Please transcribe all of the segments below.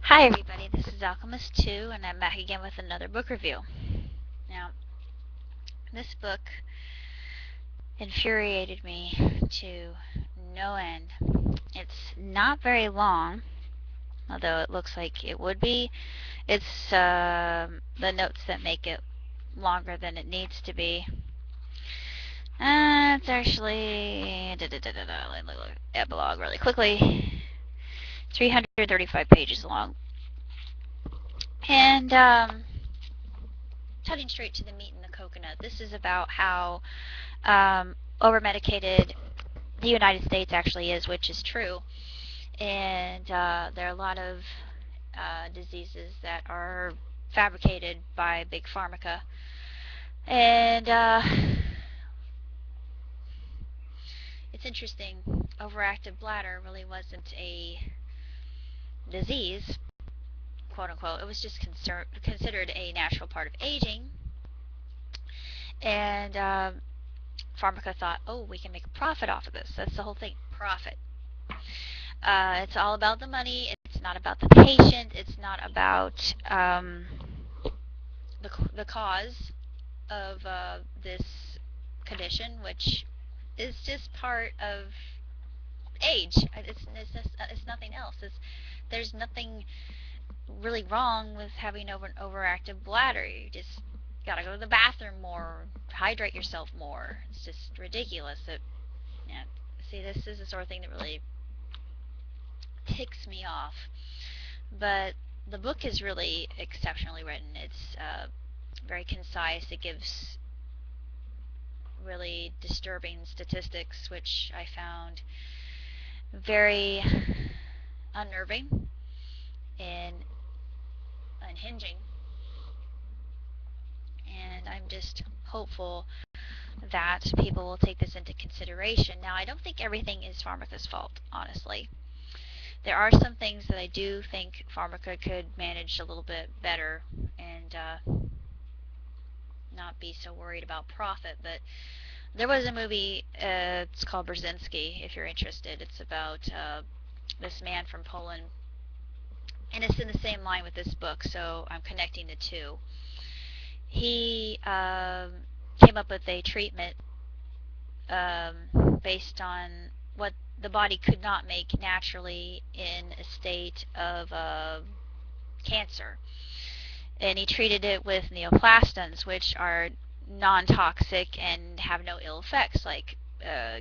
Hi everybody, this is Alchemist 2 and I'm back again with another book review. Now, this book infuriated me to no end. It's not very long, although it looks like it would be. It's the notes that make it longer than it needs to be. It's actually let me look at the epilogue really quickly. 335 pages long. And cutting straight to the meat in the coconut, this is about how over-medicated the United States actually is, which is true. And there are a lot of diseases that are fabricated by big pharmaca. And it's interesting, overactive bladder really wasn't a disease, quote unquote. It was just considered a natural part of aging. And pharmaca thought, oh, we can make a profit off of this. That's the whole thing, profit. It's all about the money. It's not about the patient. It's not about the cause of this condition, which is just part of age. It's nothing else. There's nothing really wrong with having an overactive bladder. You just gotta go to the bathroom more, hydrate yourself more. It's just ridiculous. Yeah, see, this is the sort of thing that really ticks me off. But the book is really exceptionally written. It's very concise. It gives really disturbing statistics, which I found very unnerving and unhinging. And I'm just hopeful that people will take this into consideration. Now, I don't think everything is Pharmaca's fault, honestly. There are some things that I do think Pharmaca could manage a little bit better and not be so worried about profit. But there was a movie, it's called Brzezinski, if you're interested. It's about this man from Poland, and it's in the same line with this book, so I'm connecting the two. He came up with a treatment based on what the body could not make naturally in a state of cancer. And he treated it with neoplastons, which are non-toxic and have no ill effects like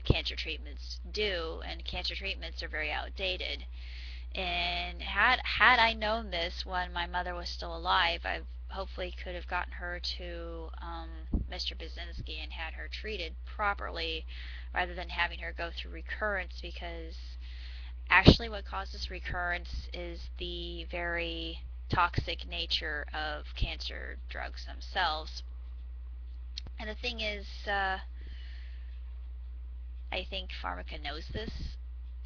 cancer treatments do, and cancer treatments are very outdated. And had I known this when my mother was still alive, I hopefully could have gotten her to Mr. Basinski and had her treated properly rather than having her go through recurrence, because actually what causes recurrence is the very toxic nature of cancer drugs themselves. And the thing is, I think Pharmaca knows this,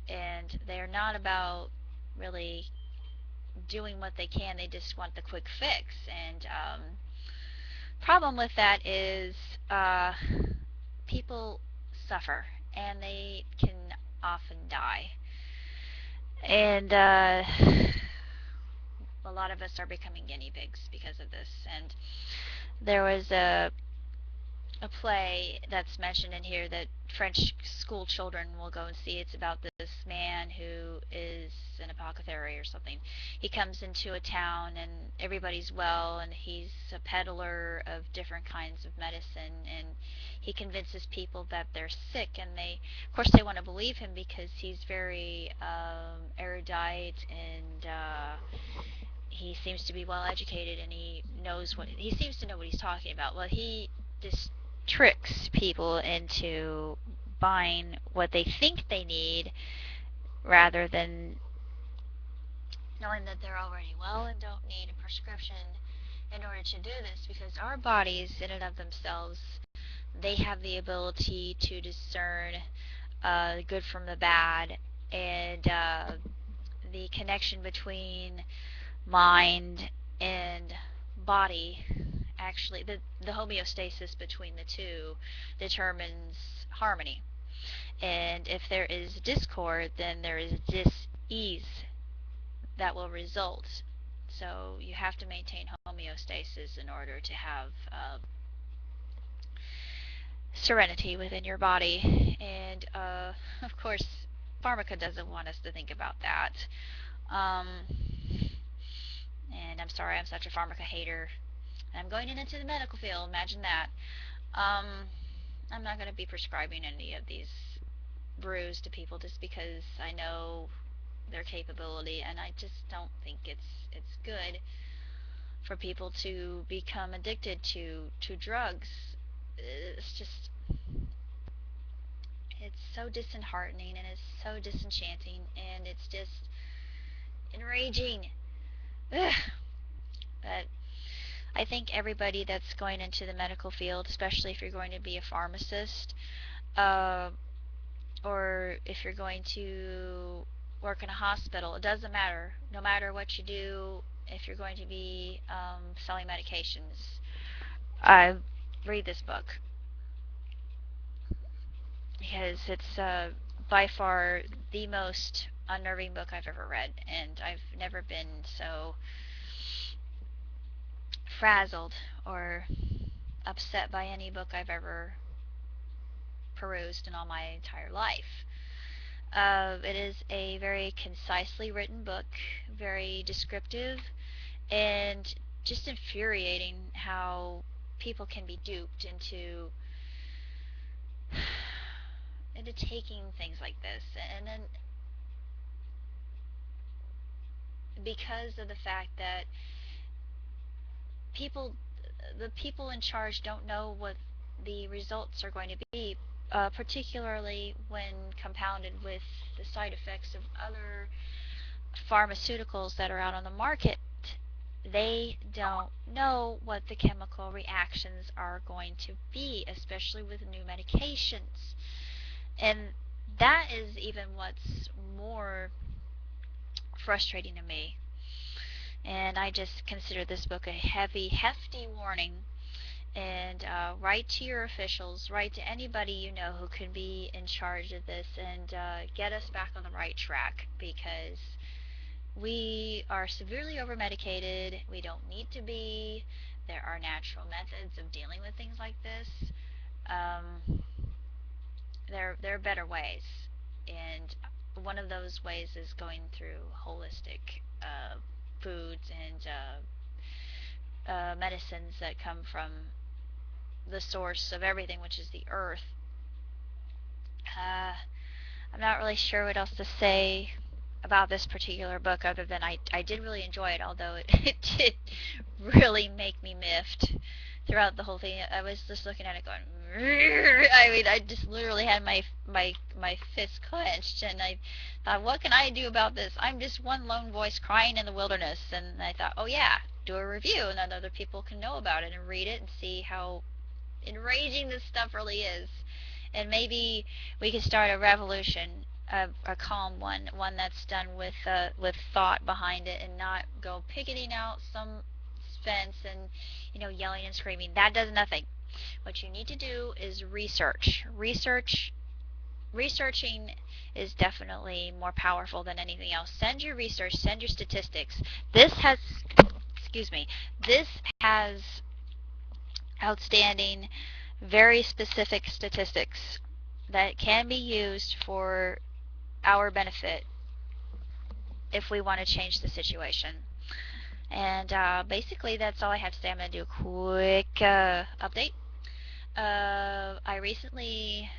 and they're not about really doing what they can. They just want the quick fix. And problem with that is people suffer, and they can often die. And a lot of us are becoming guinea pigs because of this. And there was a play that's mentioned in here that French school children will go and see. It's about this man who is an apothecary or something. He comes into a town and everybody's well, and he's a peddler of different kinds of medicine, and he convinces people that they're sick, and of course, they want to believe him because he's very erudite, and he seems to be well educated, and he seems to know what he's talking about. Well, he just tricks people into buying what they think they need rather than knowing that they're already well and don't need a prescription in order to do this, because our bodies in and of themselves, they have the ability to discern the good from the bad, and the connection between mind and body, actually the homeostasis between the two determines harmony. And if there is discord, then there is dis-ease. that will result. So you have to maintain homeostasis in order to have serenity within your body. And of course, pharmaca doesn't want us to think about that. Um, and I'm sorry, I'm such a pharmaca hater. I'm going into the medical field. Imagine that. Um, I'm not going to be prescribing any of these brews to people just because I know their capability, and I just don't think it's good for people to become addicted to drugs. It's just it's so disheartening and it's so disenchanting and it's just enraging. Ugh. But I think everybody that's going into the medical field, especially if you're going to be a pharmacist, uh, or if you're going to work in a hospital, it doesn't matter. No matter what you do, if you're going to be selling medications, I read this book because it's by far the most unnerving book I've ever read, and I've never been so frazzled or upset by any book I've ever perused in all my entire life. It is a very concisely written book, very descriptive, and just infuriating how people can be duped into taking things like this. And then because of the fact that people the people in charge don't know what the results are going to be, particularly when compounded with the side effects of other pharmaceuticals that are out on the market. They don't know what the chemical reactions are going to be, especially with new medications. And that is even what's more frustrating to me. And I just consider this book a heavy, hefty warning. And write to your officials, write to anybody you know who can be in charge of this, and get us back on the right track, because we are severely over medicated. We don't need to be. There are natural methods of dealing with things like this. Um, there are better ways, and one of those ways is going through holistic foods and medicines that come from the source of everything, which is the earth. Uh, I'm not really sure what else to say about this particular book other than I did really enjoy it, although it did really make me miffed throughout the whole thing. I was just looking at it going, I mean, I just literally had my fist clenched, and I thought, what can I do about this? I'm just one lone voice crying in the wilderness. And I thought, oh yeah, do a review, and then other people can know about it and read it and see how enraging this stuff really is. And maybe we could start a revolution, a calm one that's done with thought behind it, and not go picketing out some fence and yelling and screaming. That does nothing. What you need to do is research. Researching is definitely more powerful than anything else. Send your research, send your statistics. This has, excuse me, this has outstanding, very specific statistics that can be used for our benefit if we want to change the situation. And basically, that's all I have to say. I'm going to do a quick update. I recently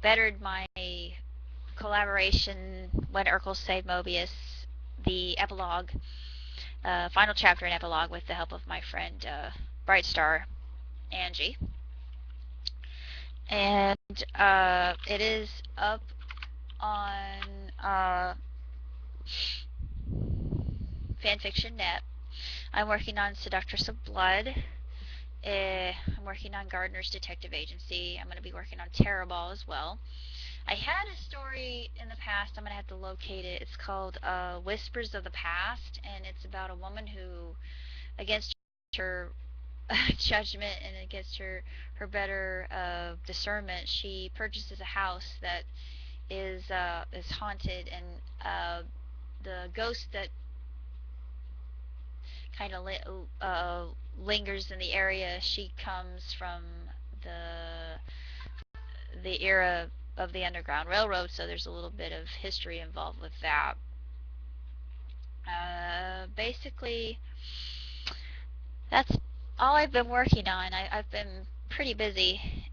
bettered my collaboration When Urkel Saved Mobius, the epilogue, final chapter and epilogue, with the help of my friend Brightstar Angie. And it is up on fanfiction.net. I'm working on Seductress of Blood. I'm working on Gardner's Detective Agency. I'm going to be working on Terrorball as well. I had a story in the past. I'm going to have to locate it. It's called Whispers of the Past, and it's about a woman who, against her judgment and against her better discernment, she purchases a house that is haunted, and the ghost that kind of lingers in the area. She comes from the the era of the Underground Railroad, so there's a little bit of history involved with that. Basically, that's all I've been working on. I've been pretty busy.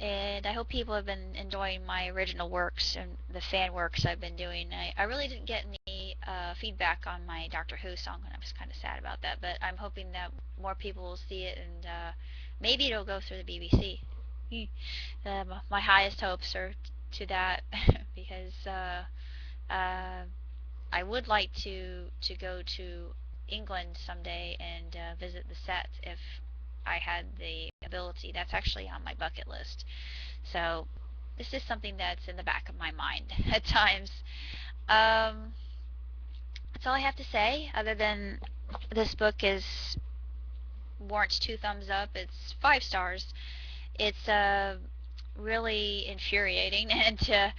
And I hope people have been enjoying my original works and the fan works I've been doing. I really didn't get any feedback on my Doctor Who song, and I was kind of sad about that. But I'm hoping that more people will see it, and maybe it'll go through the BBC. My highest hopes are to that because uh, I would like to go to England someday and visit the set if I had the ability. That's actually on my bucket list. So this is something that's in the back of my mind at times. Um, that's all I have to say. Other than this book is warrants 2 thumbs up. It's 5 stars. It's really infuriating and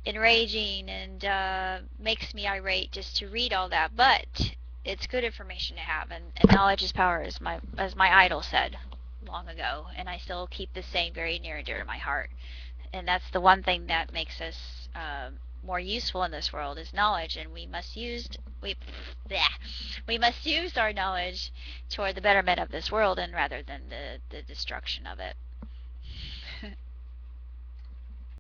enraging and makes me irate just to read all that. But it's good information to have, and knowledge is power, as my idol said long ago, and I still keep this saying very near and dear to my heart. And that's the one thing that makes us more useful in this world is knowledge, and we bleh, we must use our knowledge toward the betterment of this world, and rather than the destruction of it.